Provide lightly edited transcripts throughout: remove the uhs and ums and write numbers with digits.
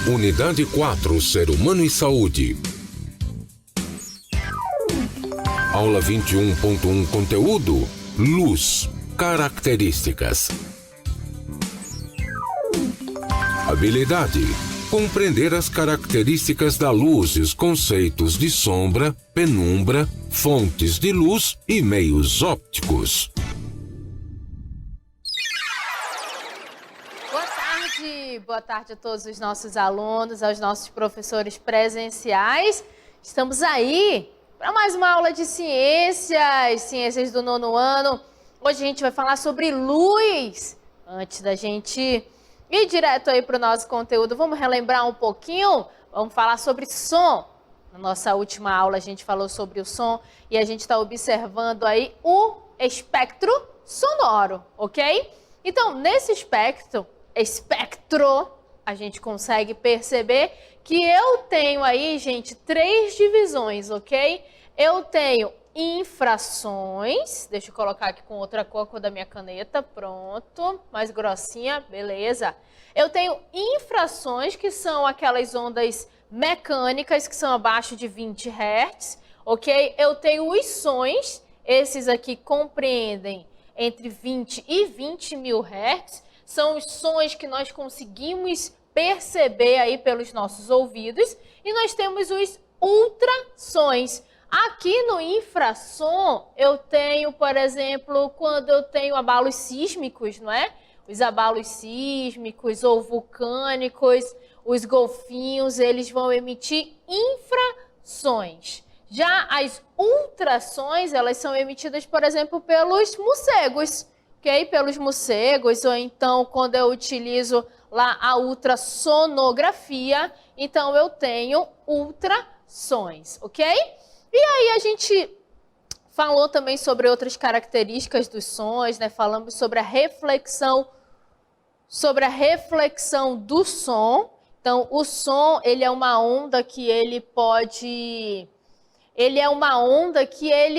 Unidade 4, Ser Humano e Saúde. Aula 21.1, conteúdo: luz, características. Habilidade: compreender as características da luz e os conceitos de sombra, penumbra, fontes de luz e meios ópticos. Boa tarde a todos os nossos alunos, aos nossos professores presenciais. Estamos aí para mais uma aula de ciências do 9º ano. Hoje a gente vai falar sobre luz. Antes da gente ir direto aí para o nosso conteúdo, vamos relembrar um pouquinho, vamos falar sobre som. Na nossa última aula a gente falou sobre o som e a gente está observando aí o espectro sonoro, ok? Então, nesse espectro, a gente consegue perceber que eu tenho aí, gente, 3 divisões, ok? Eu tenho infrações, deixa eu colocar aqui com outra cor da minha caneta, pronto, mais grossinha, beleza. Eu tenho infrações, que são aquelas ondas mecânicas que são abaixo de 20 Hz, ok? Eu tenho os sons, esses aqui compreendem entre 20 e 20 mil Hz, são os sons que nós conseguimos perceber aí pelos nossos ouvidos, e nós temos os ultrassons. Aqui no infrassom eu tenho, por exemplo, quando eu tenho abalos sísmicos, não é? Os abalos sísmicos ou vulcânicos, os golfinhos, eles vão emitir infrassons. Já as ultrassons, elas são emitidas, por exemplo, pelos morcegos, ok? Pelos morcegos, ou então quando eu utilizo lá a ultrassonografia, então eu tenho ultrassons, ok? E aí a gente falou também sobre outras características dos sons, né? Falamos sobre a reflexão do som. Então, o som, ele é uma onda que ele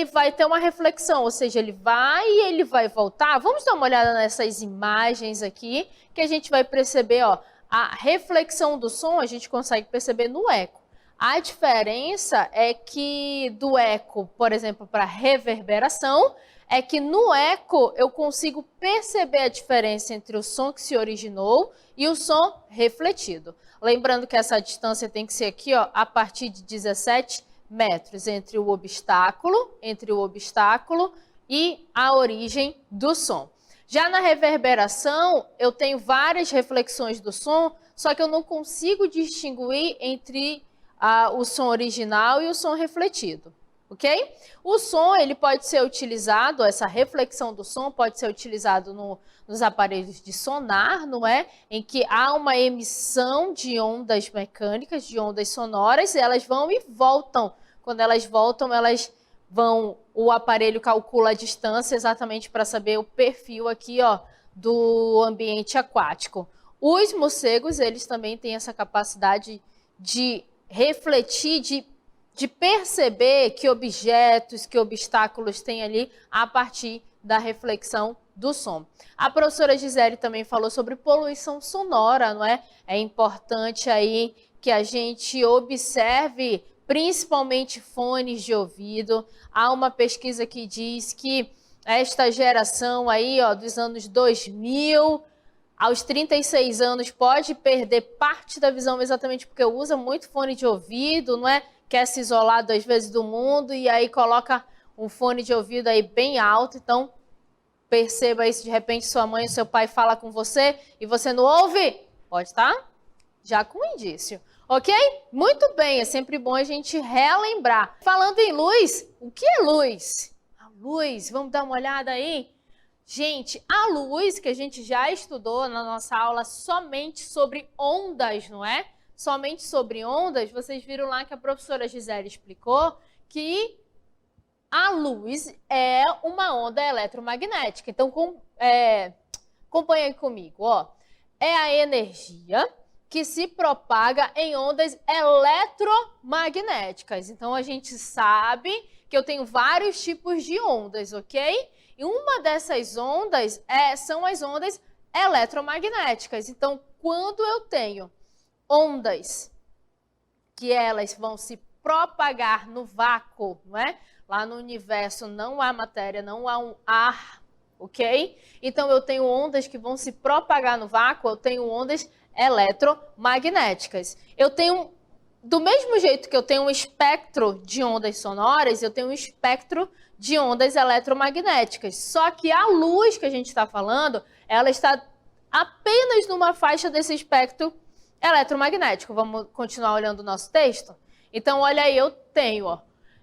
vai ter uma reflexão, ou seja, ele vai e ele vai voltar. Vamos dar uma olhada nessas imagens aqui, que a gente vai perceber, ó, a reflexão do som a gente consegue perceber no eco. A diferença é que do eco, por exemplo, para reverberação, é que no eco eu consigo perceber a diferença entre o som que se originou e o som refletido. Lembrando que essa distância tem que ser aqui, ó, a partir de 17 metros entre o obstáculo e a origem do som. Já na reverberação, eu tenho várias reflexões do som, só que eu não consigo distinguir entre o som original e o som refletido, ok? O som, ele pode ser utilizado, essa reflexão do som pode ser utilizado nos aparelhos de sonar, não é? Em que há uma emissão de ondas mecânicas, de ondas sonoras, e elas vão e voltam. Quando elas voltam, o aparelho calcula a distância exatamente para saber o perfil aqui, ó, do ambiente aquático. Os morcegos, eles também têm essa capacidade de refletir, de perceber que objetos, que obstáculos tem ali a partir da reflexão do som. A professora Gisele também falou sobre poluição sonora, não é? É importante aí que a gente observe principalmente fones de ouvido. Há uma pesquisa que diz que esta geração aí, ó, dos anos 2000, aos 36 anos, pode perder parte da visão exatamente porque usa muito fone de ouvido, não é? Quer se isolar 2 vezes do mundo e aí coloca um fone de ouvido aí bem alto. Então, perceba aí se de repente sua mãe ou seu pai fala com você e você não ouve. Pode estar já com indício, ok? Muito bem, é sempre bom a gente relembrar. Falando em luz, o que é luz? A luz, vamos dar uma olhada aí? Gente, a luz que a gente já estudou na nossa aula somente sobre ondas, não é? Somente sobre ondas, vocês viram lá que a professora Gisele explicou que a luz é uma onda eletromagnética. Então, acompanha aí comigo, ó. É a energia que se propaga em ondas eletromagnéticas. Então, a gente sabe que eu tenho vários tipos de ondas, ok? E uma dessas ondas são as ondas eletromagnéticas. Então, quando eu tenho ondas, que elas vão se propagar no vácuo, não é? Lá no universo não há matéria, não há um ar, ok? Então eu tenho ondas que vão se propagar no vácuo, eu tenho ondas eletromagnéticas. Eu tenho, do mesmo jeito que eu tenho um espectro de ondas sonoras, eu tenho um espectro de ondas eletromagnéticas. Só que a luz que a gente está falando, ela está apenas numa faixa desse espectro eletromagnético. Vamos continuar olhando o nosso texto? Então, olha aí, eu tenho a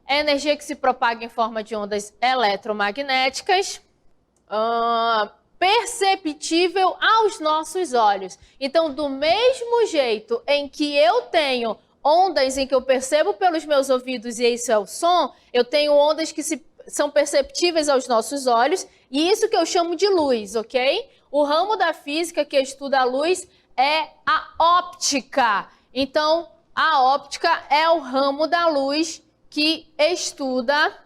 energia que se propaga em forma de ondas eletromagnéticas, perceptível aos nossos olhos. Então, do mesmo jeito em que eu tenho ondas em que eu percebo pelos meus ouvidos e isso é o som, eu tenho ondas que são perceptíveis aos nossos olhos e isso que eu chamo de luz, ok? O ramo da física que estuda a luz é a óptica. Então, a óptica é o ramo da luz que estuda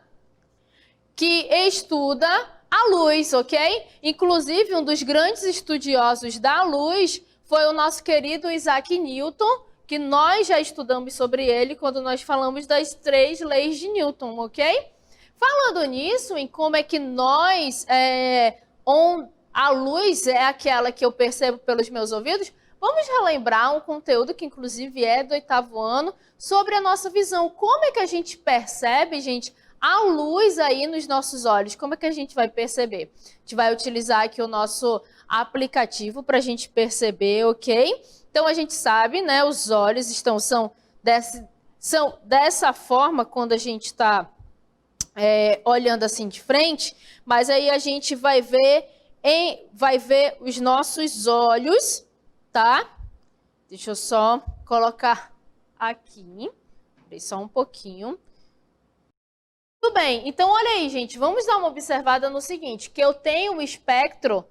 a luz, ok? Inclusive, um dos grandes estudiosos da luz foi o nosso querido Isaac Newton, que nós já estudamos sobre ele quando nós falamos das 3 leis de Newton, ok? Falando nisso, em como é que a luz é aquela que eu percebo pelos meus ouvidos, vamos relembrar um conteúdo que inclusive é do 8º ano, sobre a nossa visão. Como é que a gente percebe, gente, a luz aí nos nossos olhos? Como é que a gente vai perceber? A gente vai utilizar aqui o nosso aplicativo para a gente perceber, ok? Então a gente sabe, né, os olhos são dessa forma quando a gente está olhando assim de frente, mas aí a gente vai ver os nossos olhos, tá? Deixa eu só colocar aqui, só um pouquinho. Tudo bem, então olha aí, gente, vamos dar uma observada no seguinte, que eu tenho o espectro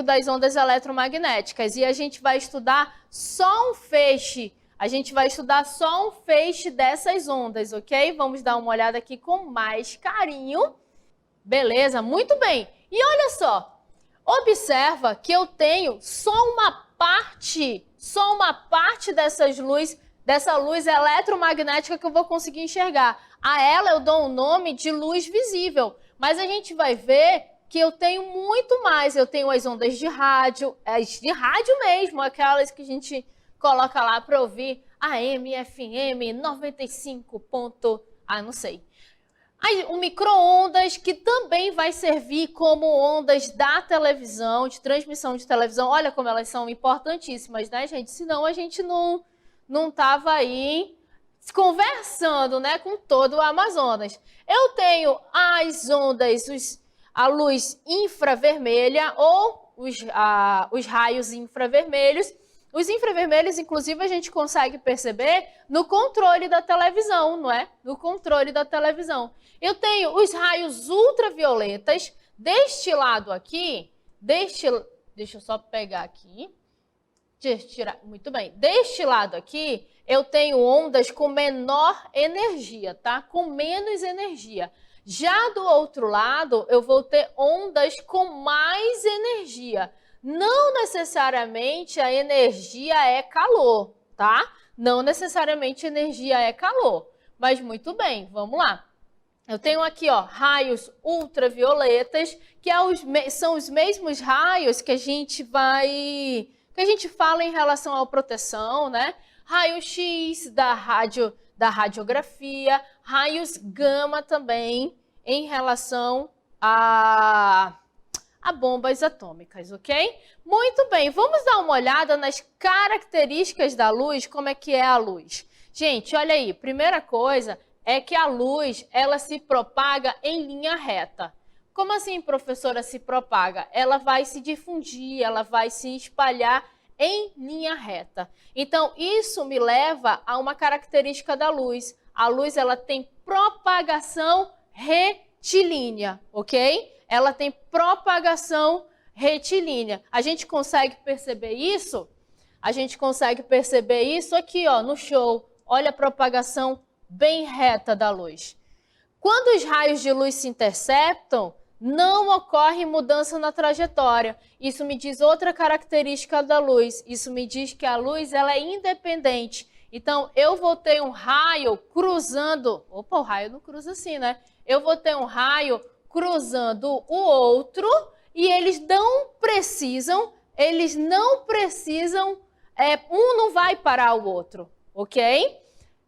das ondas eletromagnéticas, e a gente vai estudar só um feixe, dessas ondas, ok? Vamos dar uma olhada aqui com mais carinho. Beleza, muito bem. E olha só, observa que eu tenho só uma parte dessa luz eletromagnética que eu vou conseguir enxergar. A ela eu dou um nome de luz visível, mas a gente vai ver que eu tenho muito mais. Eu tenho as ondas de rádio, as de rádio mesmo, aquelas que a gente coloca lá para ouvir AM, FM, 95 ponto... não sei. O micro-ondas, que também vai servir como ondas da televisão, de transmissão de televisão. Olha como elas são importantíssimas, né, gente? Senão a gente não tava aí conversando, né, com todo o Amazonas. Eu tenho as ondas, a luz infravermelha ou os raios infravermelhos. Os infravermelhos, inclusive, a gente consegue perceber no controle da televisão, não é? No controle da televisão. Eu tenho os raios ultravioletas. Deste lado aqui, deixa eu só pegar aqui. Muito bem. Deste lado aqui, eu tenho ondas com menor energia, tá? Com menos energia. Já do outro lado, eu vou ter ondas com mais energia. Não necessariamente a energia é calor, tá? Não necessariamente a energia é calor. Mas muito bem, vamos lá. Eu tenho aqui, ó, raios ultravioletas, que são os mesmos raios que a gente fala em relação à proteção, né? Raio-X da radiografia, raios gama também em relação a bombas atômicas, ok? Muito bem, vamos dar uma olhada nas características da luz, como é que é a luz. Gente, olha aí, primeira coisa é que a luz, ela se propaga em linha reta. Como assim, professora, se propaga? Ela vai se difundir, ela vai se espalhar em linha reta. Então, isso me leva a uma característica da luz. A luz, ela tem propagação retilínea, ok? Ela tem propagação retilínea. A gente consegue perceber isso? A gente consegue perceber isso aqui, ó, no show. Olha a propagação bem reta da luz. Quando os raios de luz se interceptam, não ocorre mudança na trajetória. Isso me diz outra característica da luz. Isso me diz que a luz ela é independente. Então, eu vou ter um raio cruzando... Opa, o raio não cruza assim, né? Eu vou ter um raio cruzando o outro e eles não precisam, um não vai parar o outro, ok?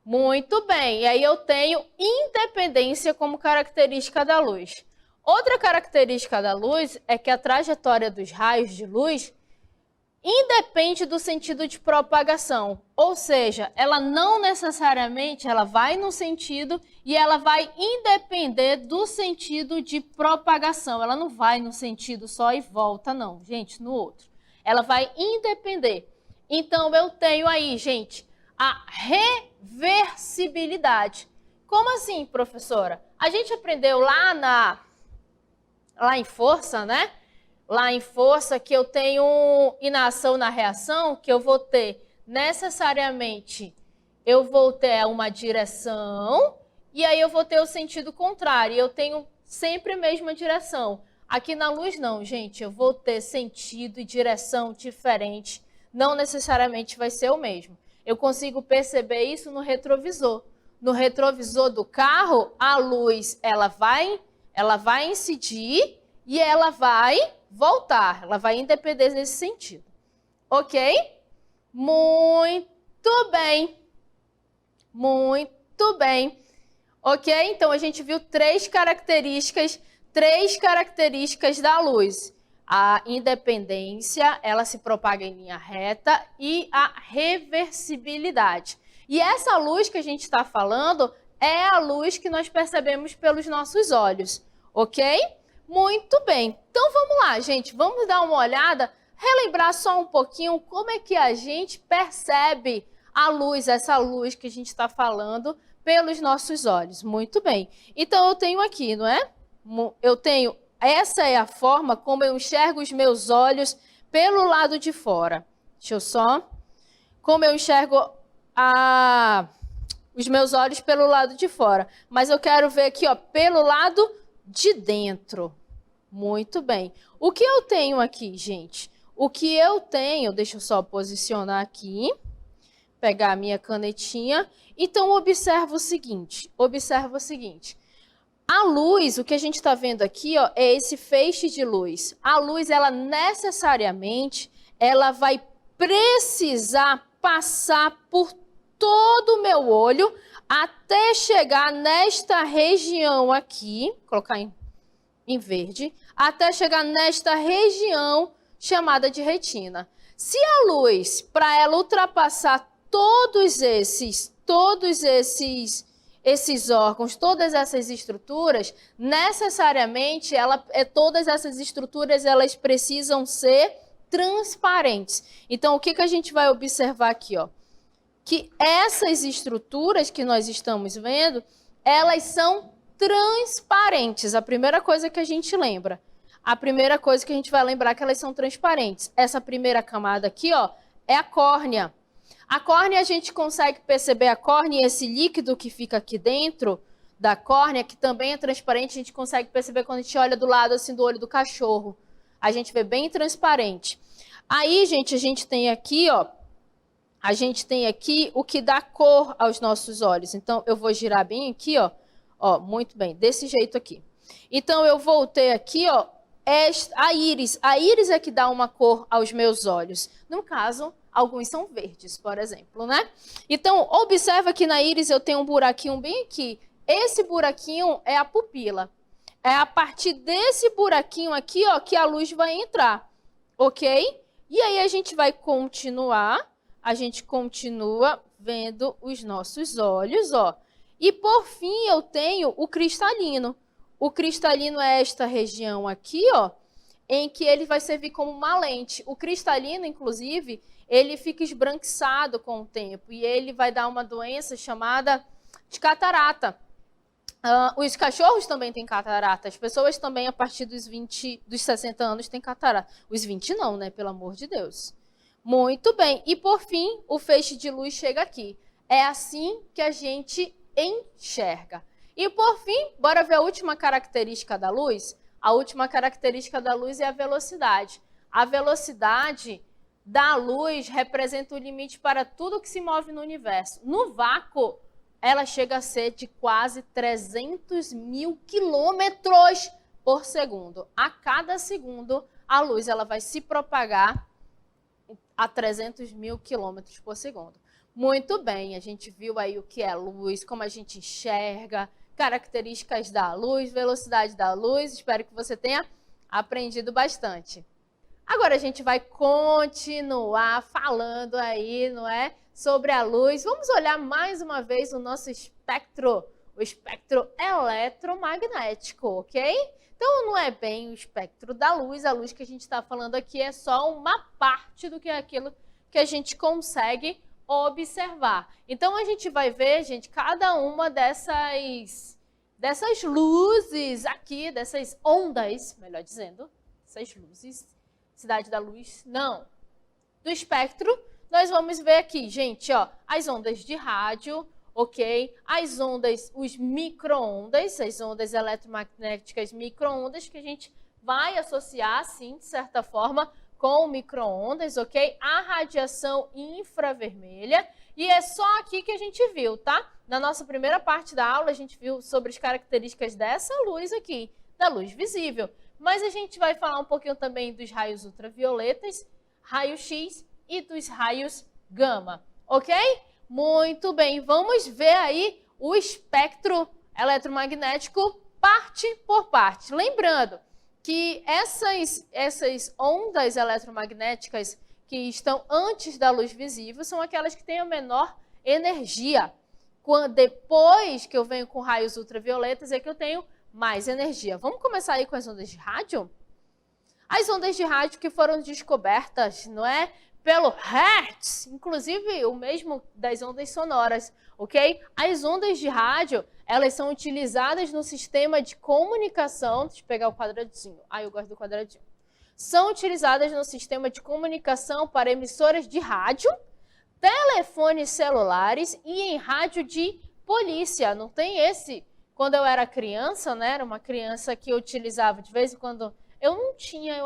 Muito bem, e aí eu tenho independência como característica da luz. Outra característica da luz é que a trajetória dos raios de luz independe do sentido de propagação, ou seja, ela não necessariamente ela vai no sentido e ela vai independer do sentido de propagação. Ela não vai no sentido só e volta, não, gente, no outro. Ela vai independer. Então, eu tenho aí, gente, a reversibilidade. Como assim, professora? A gente aprendeu lá em força, né? Lá em força, que eu tenho inação na reação, que eu vou ter necessariamente, eu vou ter uma direção e aí eu vou ter o sentido contrário. Eu tenho sempre a mesma direção. Aqui na luz não, gente, eu vou ter sentido e direção diferente. Não necessariamente vai ser o mesmo. Eu consigo perceber isso no retrovisor. No retrovisor do carro, a luz ela vai incidir e ela vai voltar, ela vai independer nesse sentido. Ok? Muito bem. Muito bem. Ok? Então, a gente viu três características da luz. A independência, ela se propaga em linha reta, e a reversibilidade. E essa luz que a gente está falando é a luz que nós percebemos pelos nossos olhos. Ok? Muito bem. Então, vamos lá, gente. Vamos dar uma olhada, relembrar só um pouquinho como é que a gente percebe a luz, essa luz que a gente está falando pelos nossos olhos. Muito bem. Então, eu tenho aqui, não é? Essa é a forma como eu enxergo os meus olhos pelo lado de fora. Deixa eu só... Como eu enxergo os meus olhos pelo lado de fora. Mas eu quero ver aqui, ó, pelo lado de dentro. Muito bem. O que eu tenho aqui, gente? O que eu tenho... Deixa eu só posicionar aqui. Pegar a minha canetinha. Então, observa o seguinte. A luz, o que a gente está vendo aqui, ó, é esse feixe de luz. A luz, ela necessariamente, ela vai precisar passar por todo o meu olho até chegar nesta região aqui, vou colocar em verde, até chegar nesta região chamada de retina. Se a luz, para ela ultrapassar todos esses órgãos, todas essas estruturas, necessariamente todas essas estruturas elas precisam ser transparentes. Então, o que a gente vai observar aqui, ó? Que essas estruturas que nós estamos vendo, elas são transparentes. A primeira coisa que a gente lembra. A primeira coisa que a gente vai lembrar é que elas são transparentes. Essa primeira camada aqui, ó, é a córnea. A córnea, a gente consegue perceber a córnea e esse líquido que fica aqui dentro da córnea, que também é transparente, a gente consegue perceber quando a gente olha do lado assim do olho do cachorro. A gente vê bem transparente. Aí, gente, a gente tem aqui, ó, o que dá cor aos nossos olhos. Então, eu vou girar bem aqui, ó, muito bem, desse jeito aqui. Então, eu voltei aqui, ó, a íris. A íris é que dá uma cor aos meus olhos. No caso, alguns são verdes, por exemplo, né? Então, observa que na íris eu tenho um buraquinho bem aqui. Esse buraquinho é a pupila. É a partir desse buraquinho aqui, ó, que a luz vai entrar, ok? E aí a gente vai continuar, a gente continua vendo os nossos olhos, ó. E por fim eu tenho o cristalino. O cristalino é esta região aqui, ó, em que ele vai servir como uma lente. O cristalino, inclusive, ele fica esbranquiçado com o tempo e ele vai dar uma doença chamada de catarata. Os cachorros também têm catarata. As pessoas também, a partir dos 60 anos, têm catarata. Os 20 não, né? Pelo amor de Deus. Muito bem. E, por fim, o feixe de luz chega aqui. É assim que a gente enxerga. E, por fim, bora ver a última característica da luz? A última característica da luz é a velocidade. A velocidade da luz representa o limite para tudo que se move no universo. No vácuo, ela chega a ser de quase 300 mil quilômetros por segundo. A cada segundo, a luz ela vai se propagar a 300 mil quilômetros por segundo. Muito bem, a gente viu aí o que é luz, como a gente enxerga, características da luz, velocidade da luz. Espero que você tenha aprendido bastante. Agora a gente vai continuar falando aí, não é, sobre a luz. Vamos olhar mais uma vez o nosso espectro, o espectro eletromagnético, ok? Então não é bem o espectro da luz, a luz que a gente está falando aqui é só uma parte do que é aquilo que a gente consegue observar. Então a gente vai ver, gente, cada uma dessas luzes aqui, dessas ondas, melhor dizendo, essas luzes, cidade da luz, não, do espectro, nós vamos ver aqui, gente, ó, as ondas de rádio, ok? As ondas, os micro-ondas, as ondas eletromagnéticas micro-ondas, que a gente vai associar, sim, de certa forma, com micro-ondas, ok? A radiação infravermelha. E é só aqui que a gente viu, tá? Na nossa primeira parte da aula, a gente viu sobre as características dessa luz aqui, da luz visível. Mas a gente vai falar um pouquinho também dos raios ultravioletas, raio-x e dos raios gama, ok? Muito bem, vamos ver aí o espectro eletromagnético parte por parte. Lembrando que essas ondas eletromagnéticas que estão antes da luz visível são aquelas que têm a menor energia. Depois que eu venho com raios ultravioletas é que eu tenho mais energia. Vamos começar aí com as ondas de rádio? As ondas de rádio que foram descobertas, não é? Pelo Hertz, inclusive o mesmo das ondas sonoras, ok? As ondas de rádio, elas são utilizadas no sistema de comunicação, deixa eu pegar o quadradinho, eu gosto do quadradinho. São utilizadas no sistema de comunicação para emissoras de rádio, telefones celulares e em rádio de polícia. Não tem esse? Quando eu era criança, né? Era uma criança que eu utilizava de vez em quando. Eu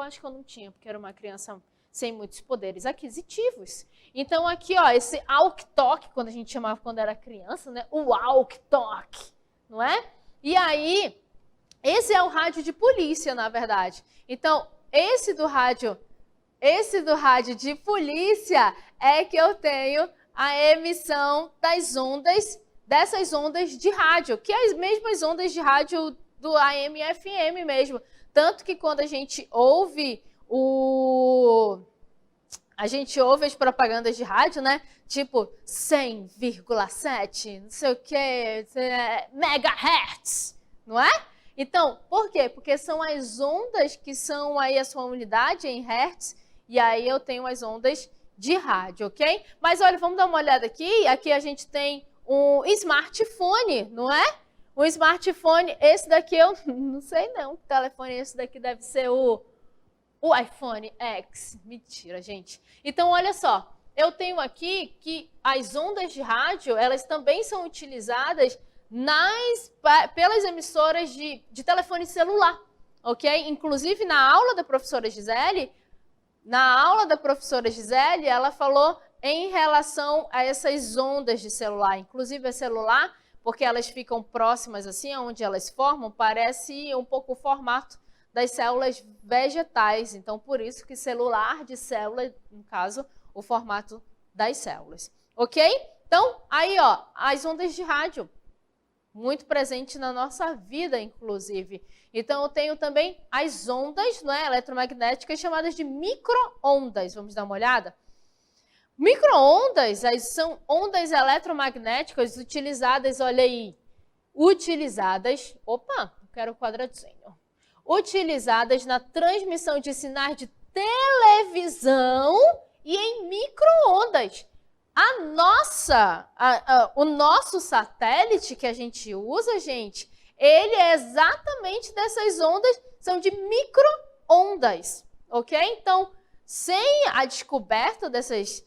acho que eu não tinha, porque era uma criança sem muitos poderes aquisitivos. Então aqui, ó, esse walkie-talkie, quando a gente chamava quando era criança, né? O walkie-talkie, não é? E aí, esse é o rádio de polícia, na verdade. Então, esse do rádio de polícia é que eu tenho a emissão dessas ondas de rádio, que é as mesmas ondas de rádio do AM e FM mesmo. Tanto que quando a gente ouve as propagandas de rádio, né? Tipo 100,7, não sei o que, megahertz, não é? Então, por quê? Porque são as ondas que são aí a sua unidade em hertz, e aí eu tenho as ondas de rádio, ok? Mas olha, vamos dar uma olhada aqui. Aqui a gente tem um smartphone, não é? Um smartphone, esse daqui eu não sei não, que telefone esse daqui deve ser o iPhone X. Mentira, gente. Então, olha só, eu tenho aqui que as ondas de rádio, elas também são utilizadas pelas emissoras de telefone celular, ok? Inclusive, na aula da professora Gisele, ela falou em relação a essas ondas de celular. Inclusive, a celular, porque elas ficam próximas assim, onde elas formam, parece um pouco o formato das células vegetais. Então, por isso que celular de célula, no caso, o formato das células. Ok? Então, aí, ó, as ondas de rádio, muito presente na nossa vida, inclusive. Então, eu tenho também as ondas, não é, eletromagnéticas chamadas de micro-ondas. Vamos dar uma olhada? Micro-ondas são ondas eletromagnéticas utilizadas, olha aí, quero o quadradinho. Utilizadas na transmissão de sinais de televisão e em micro-ondas. O nosso satélite que a gente usa, gente, ele é exatamente dessas ondas, são de micro-ondas, ok? Então, sem a descoberta dessas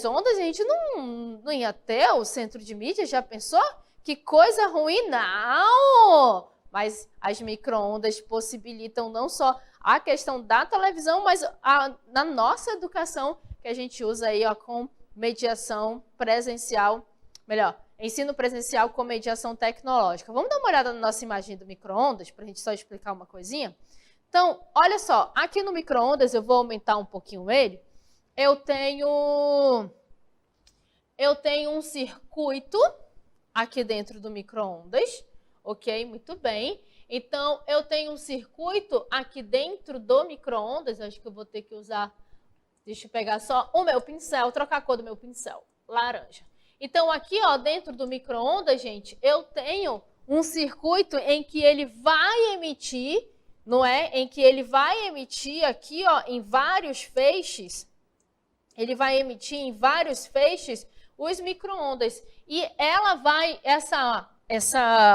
ondas, a gente não ia ter o centro de mídia, já pensou? Que coisa ruim, não! mas as micro-ondas possibilitam não só a questão da televisão, mas na nossa educação, que a gente usa aí, ó, com mediação presencial, melhor, ensino presencial com mediação tecnológica. Vamos dar uma olhada na nossa imagem do micro-ondas, para a gente só explicar uma coisinha? Então, olha só, aqui no micro-ondas, eu vou aumentar um pouquinho ele, eu tenho um circuito aqui dentro do micro-ondas, ok? Muito bem. Então, eu tenho um circuito aqui dentro do micro-ondas, acho que eu vou ter que usar, deixa eu pegar só o meu pincel, trocar a cor do meu pincel, laranja. Então, aqui, ó, dentro do micro-ondas, gente, eu tenho um circuito em que ele vai emitir, não é? Em que ele vai emitir aqui, ó, em vários feixes, ele vai emitir em vários feixes os micro-ondas. E ela vai, essa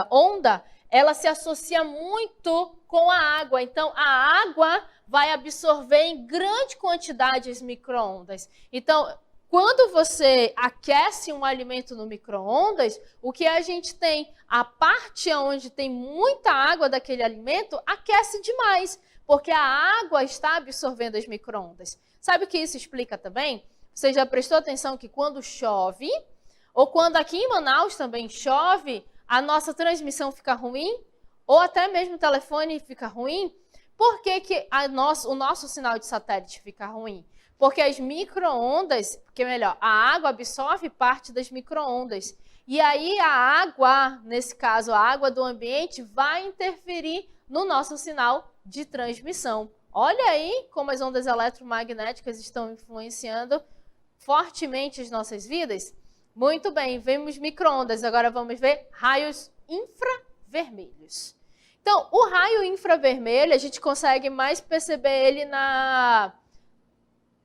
onda, ela se associa muito com a água. Então, a água vai absorver em grande quantidade as micro-ondas. Então, quando você aquece um alimento no micro-ondas, o que a gente tem? A parte onde tem muita água daquele alimento aquece demais, porque a água está absorvendo as micro-ondas. Sabe o que isso explica também? Você já prestou atenção que quando chove, ou quando aqui em Manaus também chove, a nossa transmissão fica ruim, ou até mesmo o telefone fica ruim? Por que o nosso sinal de satélite fica ruim? Porque as micro-ondas, porque melhor, a água absorve parte das micro-ondas. E aí a água, nesse caso a água do ambiente, vai interferir no nosso sinal de transmissão. Olha aí como as ondas eletromagnéticas estão influenciando fortemente as nossas vidas. Muito bem, vemos micro-ondas, agora vamos ver raios infravermelhos. Então, o raio infravermelho, a gente consegue mais perceber ele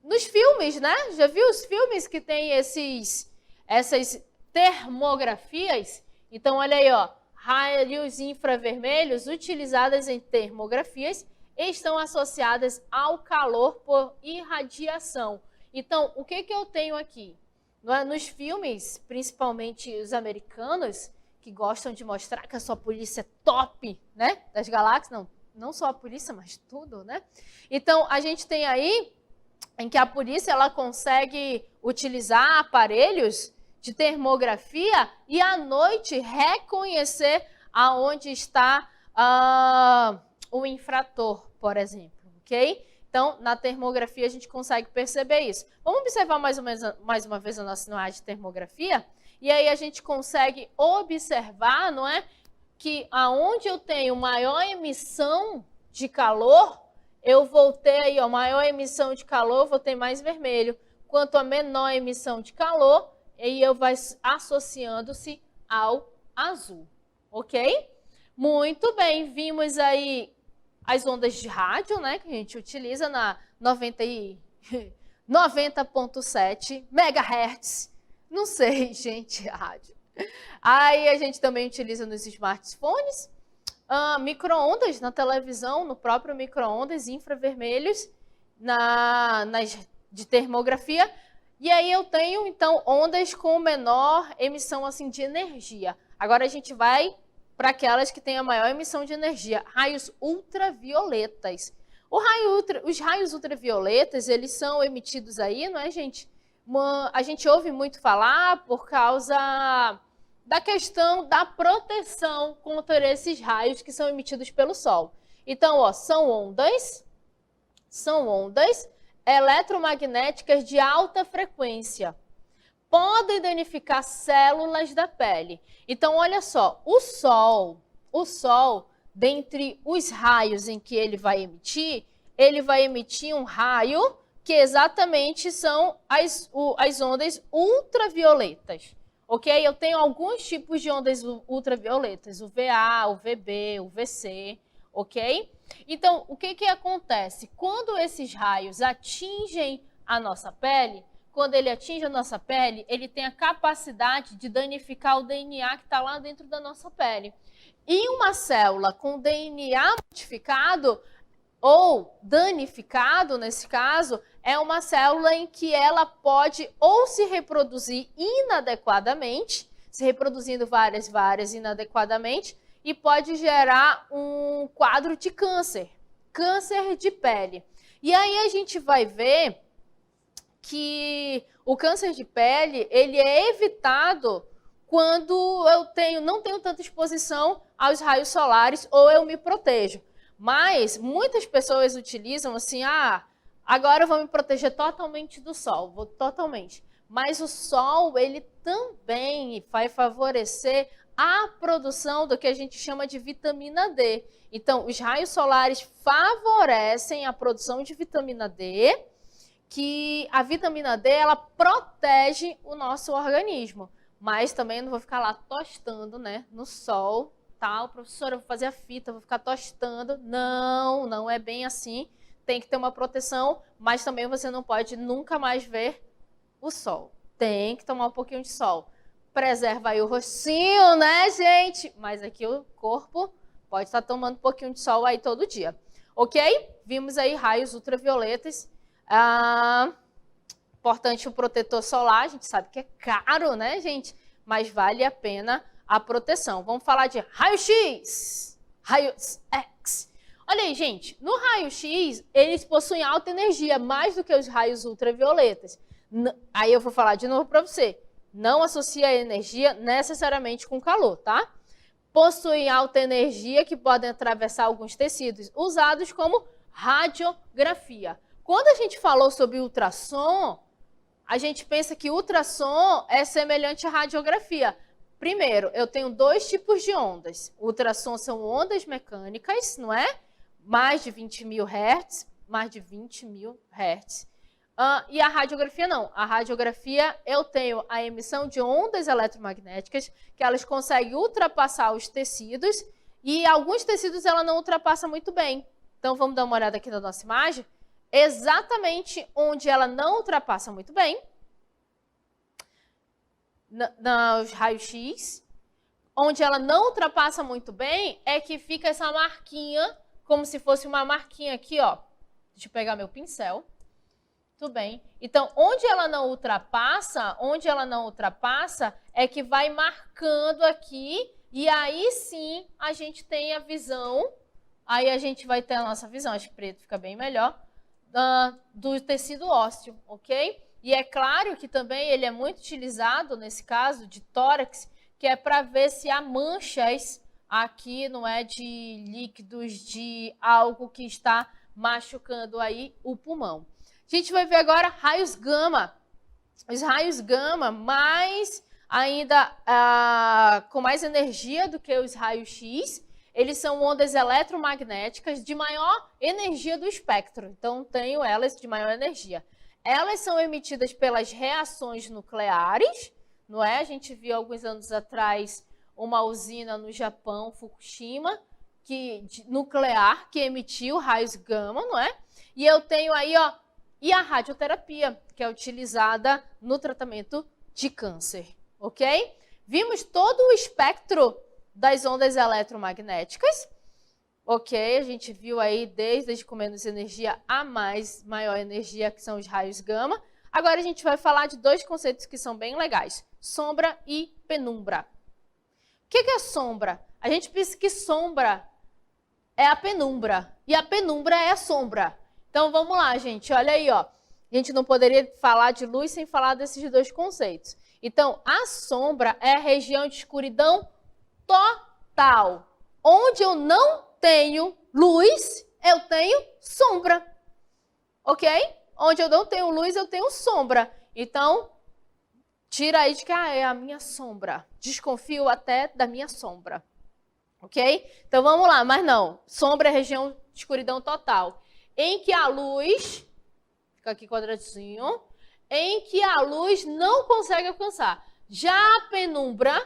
nos filmes, né? Já viu os filmes que tem essas termografias? Então, olha aí, ó, raios infravermelhos utilizados em termografias estão associadas ao calor por irradiação. Então, o que eu tenho aqui? Nos filmes, principalmente os americanos, que gostam de mostrar que a sua polícia é top, né, das galáxias, não só a polícia, mas tudo, né? Então, a gente tem aí em que a polícia ela consegue utilizar aparelhos de termografia e à noite reconhecer aonde está o infrator, por exemplo, ok? Então, na termografia a gente consegue perceber isso. Vamos observar mais uma vez a nossa imagem de termografia? E aí a gente consegue observar, não é, que aonde eu tenho maior emissão de calor, eu vou ter aí, ó, maior emissão de calor, vou ter mais vermelho. Quanto a menor emissão de calor, aí eu vai associando-se ao azul, ok? Muito bem, vimos aí as ondas de rádio, né, que a gente utiliza na 90.7 MHz. Não sei, gente, rádio. Aí a gente também utiliza nos smartphones, micro-ondas na televisão, no próprio micro-ondas, infravermelhos de termografia. E aí eu tenho, então, ondas com menor emissão assim, de energia. Agora a gente vai para aquelas que têm a maior emissão de energia, raios ultravioletas. Os raios ultravioletas, eles são emitidos aí, não é, gente? A gente ouve muito falar por causa da questão da proteção contra esses raios que são emitidos pelo Sol. Então, ó, são ondas eletromagnéticas de alta frequência. Podem danificar células da pele. Então, olha só, o Sol, dentre os raios em que ele vai emitir um raio que exatamente são as ondas ultravioletas. Ok? Eu tenho alguns tipos de ondas ultravioletas, o VA, o VB, o VC, ok? Então, o que acontece? Quando esses raios atingem a nossa pele, quando ele atinge a nossa pele, ele tem a capacidade de danificar o DNA que está lá dentro da nossa pele. E uma célula com DNA modificado ou danificado, nesse caso, é uma célula em que ela pode ou se reproduzir inadequadamente, se reproduzindo várias inadequadamente, e pode gerar um quadro de câncer, câncer de pele. E aí a gente vai ver que o câncer de pele, ele é evitado quando eu não tenho tanta exposição aos raios solares ou eu me protejo. Mas muitas pessoas utilizam assim, agora eu vou me proteger totalmente do sol, vou totalmente. Mas o sol, ele também vai favorecer a produção do que a gente chama de vitamina D. Então, os raios solares favorecem a produção de vitamina D, que a vitamina D, ela protege o nosso organismo. Mas também não vou ficar lá tostando, né, no sol, tal, professora, eu vou fazer a fita, vou ficar tostando. Não, não é bem assim. Tem que ter uma proteção, mas também você não pode nunca mais ver o sol. Tem que tomar um pouquinho de sol. Preserva aí o rostinho, né, gente? Mas aqui o corpo pode estar tomando um pouquinho de sol aí todo dia. Ok? Vimos aí raios ultravioletas. Importante o protetor solar, a gente sabe que é caro, né, gente? Mas vale a pena a proteção. Vamos falar de raio-x, raios X. Olha aí, gente, no raio-x, eles possuem alta energia, mais do que os raios ultravioletas. Aí eu vou falar de novo para você. Não associa a energia necessariamente com calor, tá? Possuem alta energia que podem atravessar alguns tecidos, usados como radiografia. Quando a gente falou sobre ultrassom, a gente pensa que ultrassom é semelhante à radiografia. Primeiro, eu tenho dois tipos de ondas. Ultrassom são ondas mecânicas, não é? Mais de 20.000 Hz, mais de 20.000 Hz. E a radiografia não. A radiografia, eu tenho a emissão de ondas eletromagnéticas, que elas conseguem ultrapassar os tecidos, e alguns tecidos ela não ultrapassa muito bem. Então, vamos dar uma olhada aqui na nossa imagem. Exatamente onde ela não ultrapassa muito bem, nos raios-x, onde ela não ultrapassa muito bem, é que fica essa marquinha, como se fosse uma marquinha aqui, ó. Deixa eu pegar meu pincel. Tudo bem. Então, onde ela não ultrapassa, é que vai marcando aqui, e aí sim a gente tem a visão, aí a gente vai ter a nossa visão, acho que preto fica bem melhor, do tecido ósseo, ok? E é claro que também ele é muito utilizado, nesse caso, de tórax, que é para ver se há manchas aqui, não é, de líquidos, de algo que está machucando aí o pulmão. A gente vai ver agora raios gama. Os raios gama, com mais energia do que os raios X, eles são ondas eletromagnéticas de maior energia do espectro. Então, tenho elas de maior energia. Elas são emitidas pelas reações nucleares, não é? A gente viu alguns anos atrás uma usina no Japão, Fukushima, nuclear, que emitiu raios gama, não é? E eu tenho aí, ó, e a radioterapia, que é utilizada no tratamento de câncer, ok? Vimos todo o espectro das ondas eletromagnéticas, ok? A gente viu aí desde com menos energia a maior energia, que são os raios gama. Agora a gente vai falar de dois conceitos que são bem legais, sombra e penumbra. O que é sombra? A gente pensa que sombra é a penumbra, e a penumbra é a sombra. Então, vamos lá, gente. Olha aí, ó. A gente não poderia falar de luz sem falar desses dois conceitos. Então, a sombra é a região de escuridão total. Onde eu não tenho luz, eu tenho sombra. Ok? Onde eu não tenho luz, eu tenho sombra. Então, tira aí de que é a minha sombra. Desconfio até da minha sombra. Ok? Então, vamos lá. Mas não. Sombra é a região de escuridão total. Em que a luz, fica aqui quadradinho, em que a luz não consegue alcançar. Já a penumbra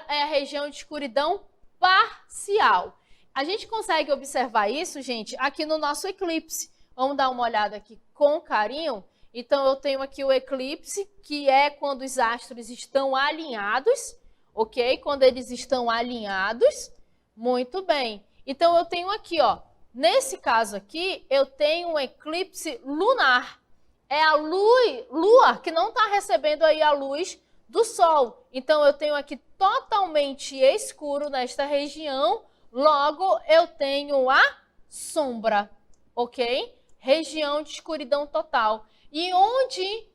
é a região de escuridão parcial. A gente consegue observar isso, gente, aqui no nosso eclipse. Vamos dar uma olhada aqui com carinho. Então, eu tenho aqui o eclipse, que é quando os astros estão alinhados, ok? Quando eles estão alinhados, muito bem. Então, eu tenho aqui, ó. Nesse caso aqui, eu tenho um eclipse lunar. É a lua que não está recebendo aí a luz do Sol. Então, eu tenho aqui totalmente escuro nesta região, logo eu tenho a sombra, ok? Região de escuridão total. E onde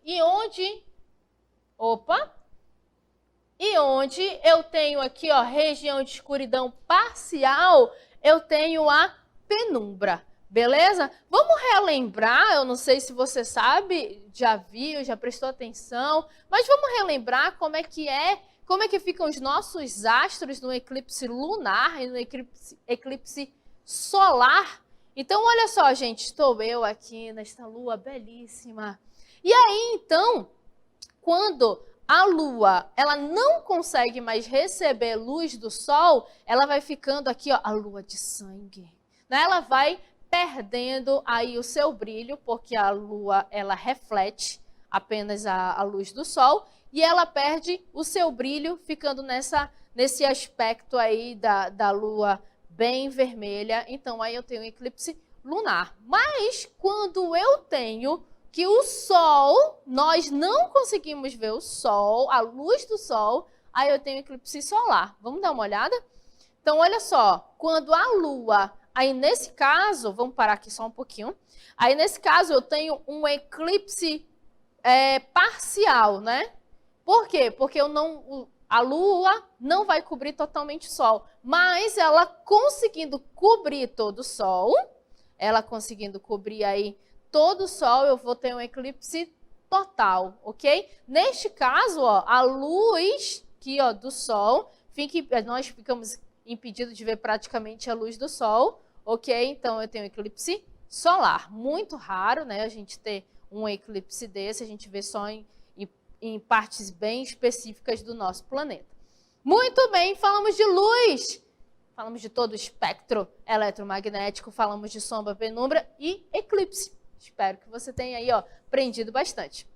eu tenho aqui, ó, região de escuridão parcial, eu tenho a penumbra, beleza? Vamos relembrar, eu não sei se você sabe, já viu, já prestou atenção, mas vamos relembrar como é que ficam os nossos astros no eclipse lunar e no eclipse solar. Então, olha só, gente, estou eu aqui nesta lua belíssima. E aí, então, quando a lua, ela não consegue mais receber luz do sol, ela vai ficando aqui, ó, a lua de sangue, né? Ela vai perdendo aí o seu brilho, porque a lua, ela reflete apenas a luz do sol, e ela perde o seu brilho, ficando nesse aspecto aí da lua bem vermelha. Então, aí eu tenho um eclipse lunar. Mas, quando eu tenho que o Sol, nós não conseguimos ver o Sol, a luz do Sol, aí eu tenho eclipse solar. Vamos dar uma olhada? Então, olha só, quando a Lua, aí nesse caso, vamos parar aqui só um pouquinho, aí nesse caso eu tenho um eclipse parcial, né? Por quê? Porque a Lua não vai cobrir totalmente o Sol, mas ela conseguindo cobrir todo o Sol, ela conseguindo cobrir aí todo o Sol, eu vou ter um eclipse total, ok? Neste caso, ó, a luz aqui, ó, do Sol, nós ficamos impedidos de ver praticamente a luz do Sol, ok? Então, eu tenho um eclipse solar. Muito raro, né, a gente ter um eclipse desse, a gente vê só em partes bem específicas do nosso planeta. Muito bem, falamos de luz, falamos de todo o espectro eletromagnético, falamos de sombra, penumbra e eclipse. Espero que você tenha aí, ó, aprendido bastante.